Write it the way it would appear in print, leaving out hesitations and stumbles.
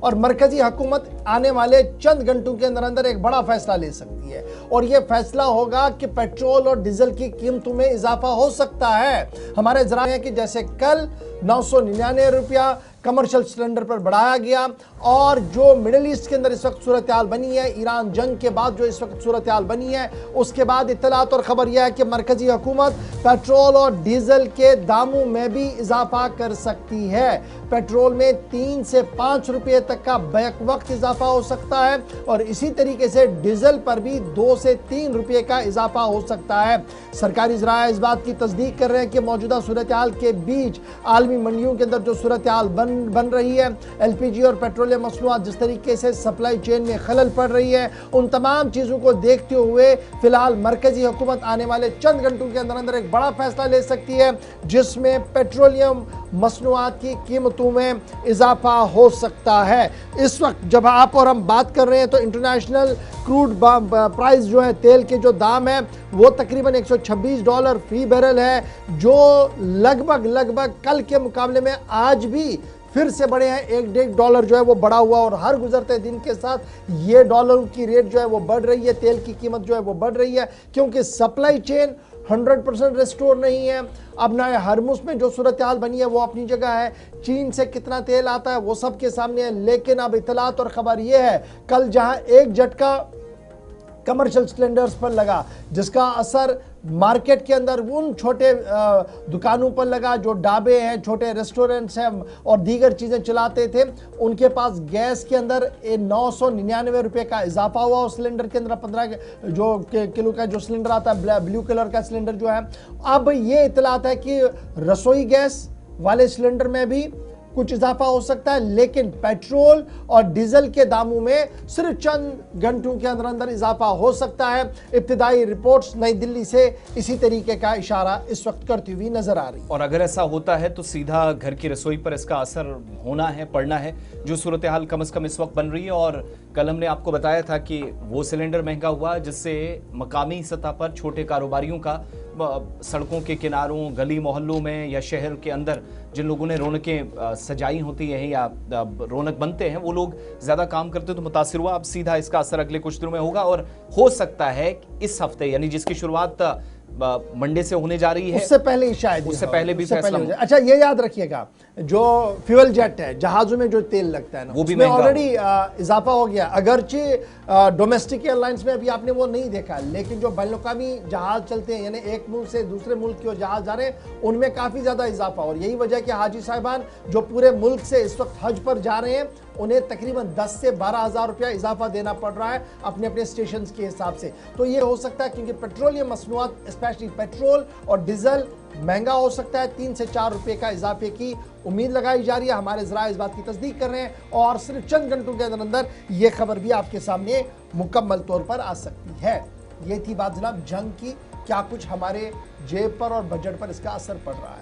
और मरकजी हुकूमत आने वाले चंद घंटों के अंदर अंदर एक बड़ा फैसला ले सकती है और यह फैसला होगा कि पेट्रोल और डीजल की कीमतों में इजाफा हो सकता है। हमारे जरा है कि जैसे कल 999 रुपया कमर्शियल सिलेंडर पर बढ़ाया गया और जो मिडिल ईस्ट के अंदर इस वक्त सूरत हाल बनी है, ईरान जंग के बाद जो इस वक्त सूरत हाल बनी है, उसके बाद इत्तलात और खबर यह है कि मरकजी हुकूमत पेट्रोल और डीजल के दामों में भी इजाफा कर सकती है। पेट्रोल में 3 से 5 रुपये तक का बैक वक्त इजाफा हो सकता है और इसी तरीके से डीजल पर भी 2 से 3 रुपये का इजाफा हो सकता है। सरकारी ज़राए इस बात की तस्दीक कर रहे हैं कि मौजूदा सूरत हाल के बीच आलमी मंडियों के अंदर जो सूरत हाल बन रही है, एलपीजी और पेट्रोलियम मसनूआत जिस तरीके से सप्लाई चेन में खलल पड़ रही है, उन तमाम चीज़ों को देखते हुए फिलहाल मरकजी हुकूमत आने वाले चंद घंटों के अंदर अंदर एक बड़ा फैसला ले सकती है जिसमें पेट्रोलियम मसनूआत की कीमतों में इजाफा हो सकता है। इस वक्त जब आप और हम बात कर रहे हैं तो इंटरनेशनल क्रूड प्राइस जो है, तेल के जो दाम है वो तकरीबन $126 फी बैरल है, जो लगभग कल के मुकाबले में आज भी फिर से बढ़े हैं। $1.5 जो है वो बढ़ा हुआ और हर गुजरते दिन के साथ ये डॉलर की रेट जो है वो बढ़ रही है, तेल की कीमत जो है वो बढ़ रही है क्योंकि सप्लाई चेन 100% रेस्टोर नहीं है। अब ना हरमुज में जो सूरत हाल बनी है वो अपनी जगह है, चीन से कितना तेल आता है वो सबके सामने है, लेकिन अब इत्तलात और खबर ये है कल जहां एक झटका कमर्शियल सिलेंडर्स पर लगा जिसका असर मार्केट के अंदर उन छोटे दुकानों पर लगा जो ढाबे हैं, छोटे रेस्टोरेंट्स हैं और दीगर चीज़ें चलाते थे, उनके पास गैस के अंदर 999 रुपये का इजाफा हुआ और सिलेंडर के अंदर 15 जो किलो का जो सिलेंडर आता है, ब्लू कलर का सिलेंडर जो है, अब ये इतलात है कि रसोई गैस वाले सिलेंडर में भी कुछ इजाफा हो सकता है, लेकिन पेट्रोल और डीजल के दामों में सिर्फ चंद घंटों के अंदर अंदर इजाफा हो सकता है। इब्तिदाई रिपोर्ट्स नई दिल्ली से इसी तरीके का इशारा इस वक्त करती हुई नजर आ रही। और अगर ऐसा होता है तो सीधा घर की रसोई पर इसका असर होना है, पड़ना है, जो सूरत हाल कम से कम इस वक्त बन रही है। और कल हमने आपको बताया था कि वो सिलेंडर महंगा हुआ जिससे मकामी सतह पर छोटे कारोबारियों का सड़कों के किनारों, गली मोहल्लों में या शहर के अंदर जिन लोगों ने रौनकें सजाई होती हैं या रौनक बनते हैं वो लोग ज़्यादा काम करते तो मुतासिर हुआ। अब सीधा इसका असर अगले कुछ दिनों में होगा और हो सकता है इस हफ्ते यानी जिसकी शुरुआत मंडे से होने जा रही है, उससे पहले ही शायद उससे पहले भी फैसला हो। अच्छा ये याद रखिएगा, जो फ्यूल जेट है, जहाज़ों में जो तेल लगता है ना, वो भी ऑलरेडी इजाफा हो गया। अगरचे डोमेस्टिक एयरलाइंस में अभी आपने वो नहीं देखा, लेकिन जो बैनुल-अक़वामी जहाज चलते हैं यानी एक मुल्क से दूसरे मुल्क के जहाज जा रहे हैं उनमें काफ़ी ज़्यादा इजाफा। और यही वजह कि हाजी साहिबान जो पूरे मुल्क से इस वक्त हज पर जा रहे हैं उन्हें तकरीबन 10 से 12 हज़ार रुपया इजाफा देना पड़ रहा है अपने अपने स्टेशन के हिसाब से। तो ये हो सकता है क्योंकि पेट्रोलियम मसनूआत स्पेशली पेट्रोल और डीजल महंगा हो सकता है, 3 से 4 रुपये का इजाफे की उम्मीद लगाई जा रही है। हमारे ज़राए इस बात की तस्दीक कर रहे हैं और सिर्फ चंद घंटों के अंदर अंदर ये खबर भी आपके सामने मुकम्मल तौर पर आ सकती है। ये थी बात जनाब जंग की, क्या कुछ हमारे जेब पर और बजट पर इसका असर पड़ रहा है।